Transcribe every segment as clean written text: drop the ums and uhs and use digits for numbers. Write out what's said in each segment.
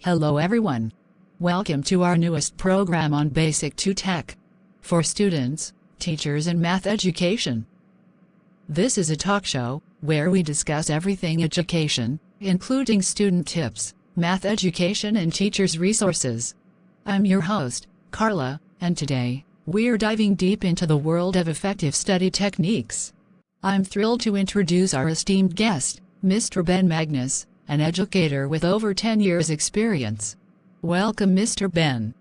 Hello everyone. Welcome to our newest program on Basic to Tech for students, teachers and math education. This is a talk show where we discuss everything education, including student tips, math education and teachers' resources. I'm your host, Carla, and today, we're diving deep into the world of effective study techniques. I'm thrilled to introduce our esteemed guest, Mr. Ben Magnus, an educator with over 10 years' experience. Welcome, Mr. Ben.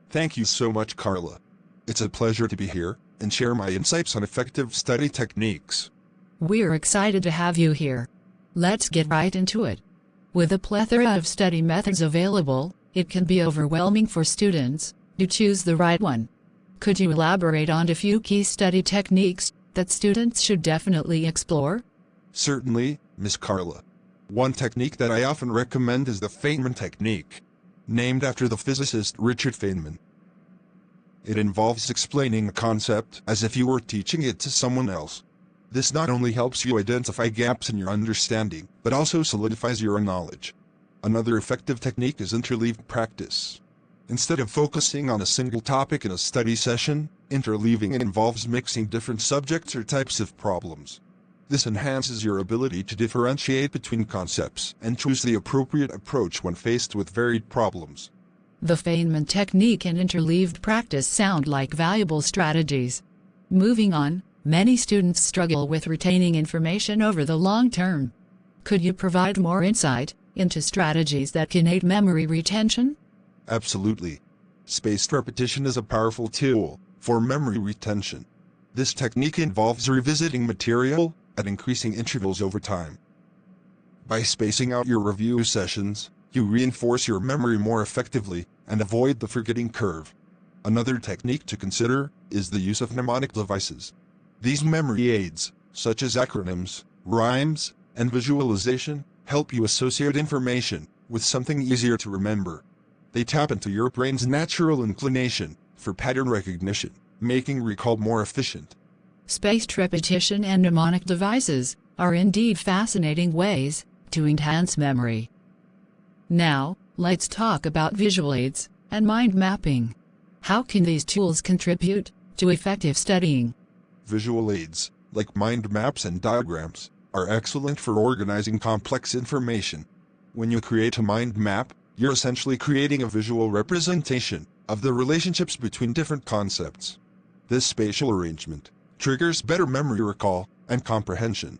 Thank you so much, Carla. It's a pleasure to be here and share my insights on effective study techniques. We're excited to have you here. Let's get right into it. With a plethora of study methods available, it can be overwhelming for students to choose the right one. Could you elaborate on a few key study techniques that students should definitely explore? Certainly, Miss Carla. One technique that I often recommend is the Feynman Technique, named after the physicist Richard Feynman. It involves explaining a concept as if you were teaching it to someone else. This not only helps you identify gaps in your understanding, but also solidifies your knowledge. Another effective technique is interleaved practice. Instead of focusing on a single topic in a study session, interleaving involves mixing different subjects or types of problems. This enhances your ability to differentiate between concepts and choose the appropriate approach when faced with varied problems. The Feynman technique and interleaved practice sound like valuable strategies. Moving on, many students struggle with retaining information over the long term. Could you provide more insight into strategies that can aid memory retention? Absolutely. Spaced repetition is a powerful tool for memory retention. This technique involves revisiting material at increasing intervals over time. By spacing out your review sessions, you reinforce your memory more effectively and avoid the forgetting curve. Another technique to consider is the use of mnemonic devices. These memory aids, such as acronyms, rhymes, and visualization, help you associate information with something easier to remember. They tap into your brain's natural inclination for pattern recognition, making recall more efficient. Spaced repetition and mnemonic devices are indeed fascinating ways to enhance memory. Now, let's talk about visual aids and mind mapping. How can these tools contribute to effective studying? Visual aids, like mind maps and diagrams, are excellent for organizing complex information. When you create a mind map, you're essentially creating a visual representation of the relationships between different concepts. This spatial arrangement triggers better memory recall and comprehension.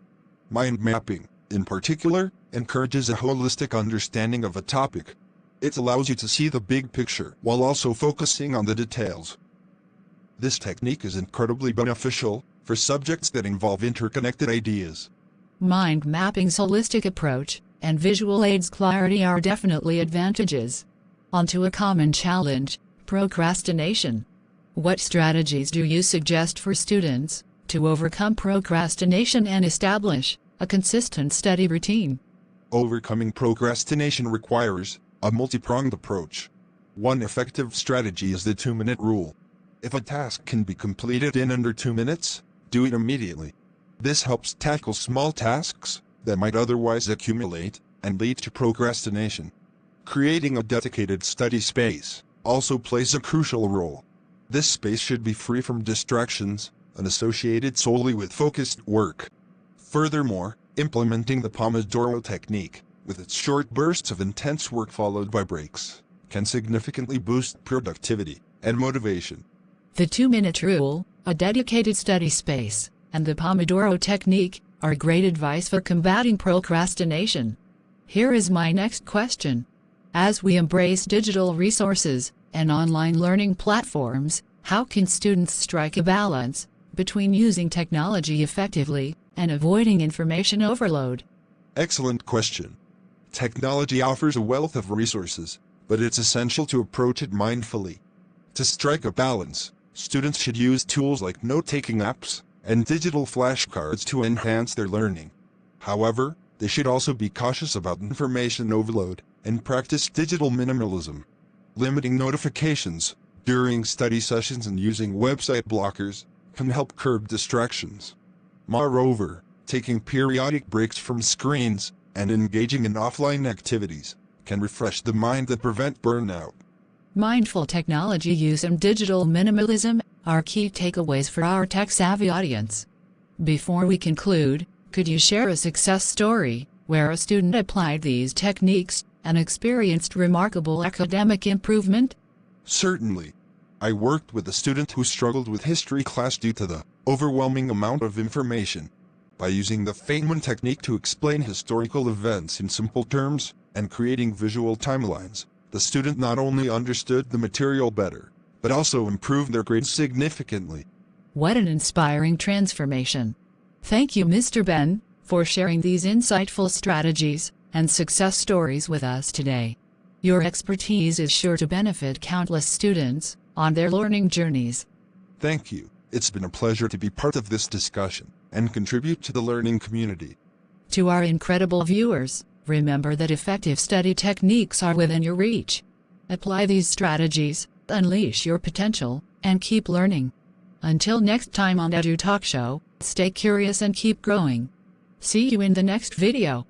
Mind mapping, in particular, encourages a holistic understanding of a topic. It allows you to see the big picture while also focusing on the details. This technique is incredibly beneficial for subjects that involve interconnected ideas. Mind mapping's holistic approach and visual aids clarity are definitely advantages. Onto a common challenge, procrastination. What strategies do you suggest for students to overcome procrastination and establish a consistent study routine? Overcoming procrastination requires a multi-pronged approach. One effective strategy is the 2-minute rule. If a task can be completed in under 2 minutes, do it immediately. This helps tackle small tasks that might otherwise accumulate and lead to procrastination. Creating a dedicated study space also plays a crucial role. This space should be free from distractions and associated solely with focused work. Furthermore, implementing the Pomodoro Technique, with its short bursts of intense work followed by breaks, can significantly boost productivity and motivation. The 2-minute rule, a dedicated study space, and the Pomodoro Technique are great advice for combating procrastination. Here is my next question. As we embrace digital resources and online learning platforms, how can students strike a balance between using technology effectively and avoiding information overload? Excellent question. Technology offers a wealth of resources, but it's essential to approach it mindfully. To strike a balance, students should use tools like note-taking apps and digital flashcards to enhance their learning. However, they should also be cautious about information overload and practice digital minimalism. Limiting notifications during study sessions and using website blockers can help curb distractions. Moreover, taking periodic breaks from screens and engaging in offline activities can refresh the mind and prevent burnout. Mindful technology use and digital minimalism are key takeaways for our tech-savvy audience. Before we conclude, could you share a success story where a student applied these techniques and experienced remarkable academic improvement? Certainly. I worked with a student who struggled with history class due to the overwhelming amount of information. By using the Feynman Technique to explain historical events in simple terms and creating visual timelines, the student not only understood the material better, but also improved their grades significantly. What an inspiring transformation. Thank you, Mr. Ben, for sharing these insightful strategies and success stories with us today. Your expertise is sure to benefit countless students on their learning journeys. Thank you. It's been a pleasure to be part of this discussion and contribute to the learning community. To our incredible viewers, remember that effective study techniques are within your reach. Apply these strategies, unleash your potential, and keep learning. Until next time on EduTalk Show, stay curious and keep growing. See you in the next video.